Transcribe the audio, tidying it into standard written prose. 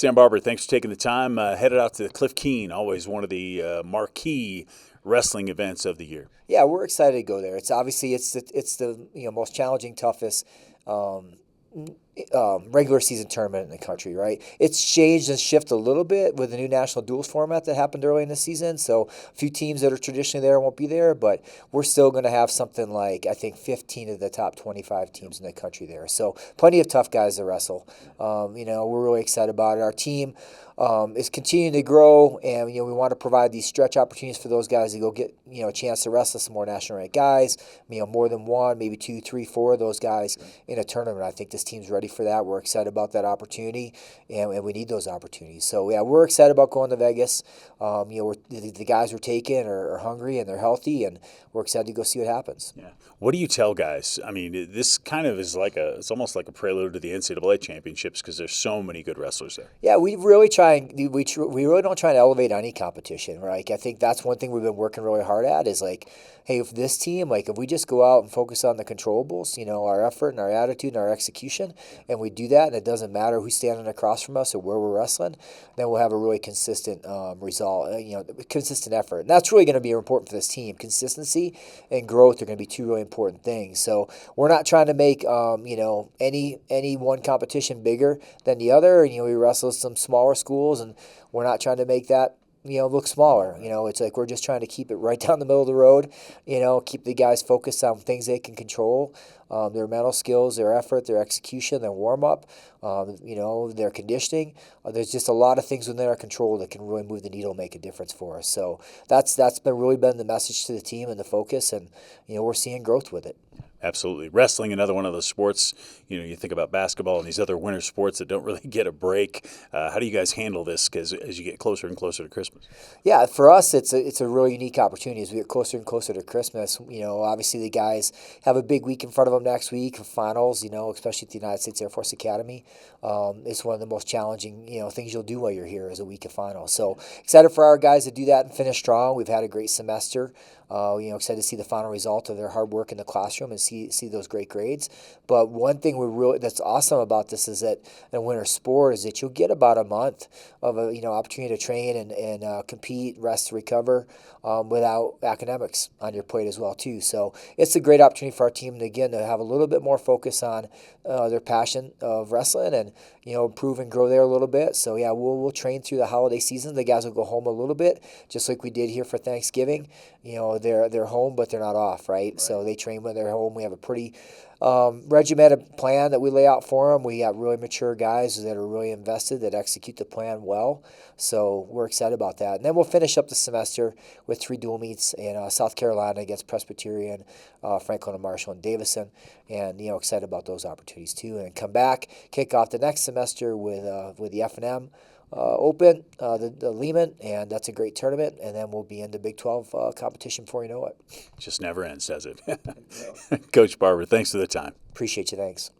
Sam Barber, thanks for taking the time. Headed out to Cliff Keen, always one of the marquee wrestling events of the year. Yeah, we're excited to go there. It's obviously it's the most challenging, toughest regular season tournament in the country, right? It's changed and shifted a little bit with the new national duels format that happened early in the season. So a few teams that are traditionally there won't be there, but we're still going to have something like, I think, 15 of the top 25 teams in the country there. So plenty of tough guys to wrestle. We're really excited about it. Our team is continuing to grow, and we want to provide these stretch opportunities for those guys to go get a chance to wrestle some more national ranked guys. More than one, maybe two, three, four of those guys in a tournament. I think this team's ready for that. We're excited about that opportunity, and we need those opportunities. So yeah, we're excited about going to Vegas. The guys we're taking are hungry and they're healthy, and we're excited to go see what happens. Yeah. What do you tell guys? I mean, this kind of is it's almost like a prelude to the NCAA championships because there's so many good wrestlers there. Yeah, we really really don't try to elevate any competition, right? I think that's one thing we've been working really hard at is hey, if this team, if we just go out and focus on the controllables, our effort and our attitude and our execution, and we do that, and it doesn't matter who's standing across from us or where we're wrestling, then we'll have a really consistent result, consistent effort. And that's really going to be important for this team. Consistency and growth are going to be two really important things. So we're not trying to make, any one competition bigger than the other. We wrestle some smaller schools, and we're not trying to make that look smaller. It's like we're just trying to keep it right down the middle of the road, keep the guys focused on things they can control, their mental skills, their effort, their execution, their warm-up, their conditioning. There's just a lot of things within our control that can really move the needle and make a difference for us. So that's been the message to the team and the focus, and, we're seeing growth with it. Absolutely. Wrestling, another one of those sports, you think about basketball and these other winter sports that don't really get a break. How do you guys handle this as you get closer and closer to Christmas? Yeah, for us, it's a really unique opportunity as we get closer and closer to Christmas. Obviously the guys have a big week in front of them next week for finals, especially at the United States Air Force Academy. It's one of the most challenging, things you'll do while you're here is a week of finals. So excited for our guys to do that and finish strong. We've had a great semester. Excited to see the final result of their hard work in the classroom and see those great grades. But one thing that's awesome about this is that in winter sport is that you'll get about a month of opportunity to train and compete, rest, recover without academics on your plate as well too. So it's a great opportunity for our team to have a little bit more focus on their passion of wrestling and improve and grow there a little bit. So yeah, we'll train through the holiday season. The guys will go home a little bit, just like we did here for Thanksgiving. They're home, but they're not off, right? So they train when they're home. We have a pretty regimented plan that we lay out for them. We got really mature guys that are really invested, that execute the plan well. So we're excited about that. And then we'll finish up the semester with 3 dual meets in South Carolina against Presbyterian, Franklin and Marshall and Davison. And, excited about those opportunities too. And come back, kick off the next semester with the F&M Open, the Lehman, and that's a great tournament. And then we'll be into Big 12 competition before you know it. Just never ends, does it? Coach Barber, thanks for the time. Appreciate you. Thanks.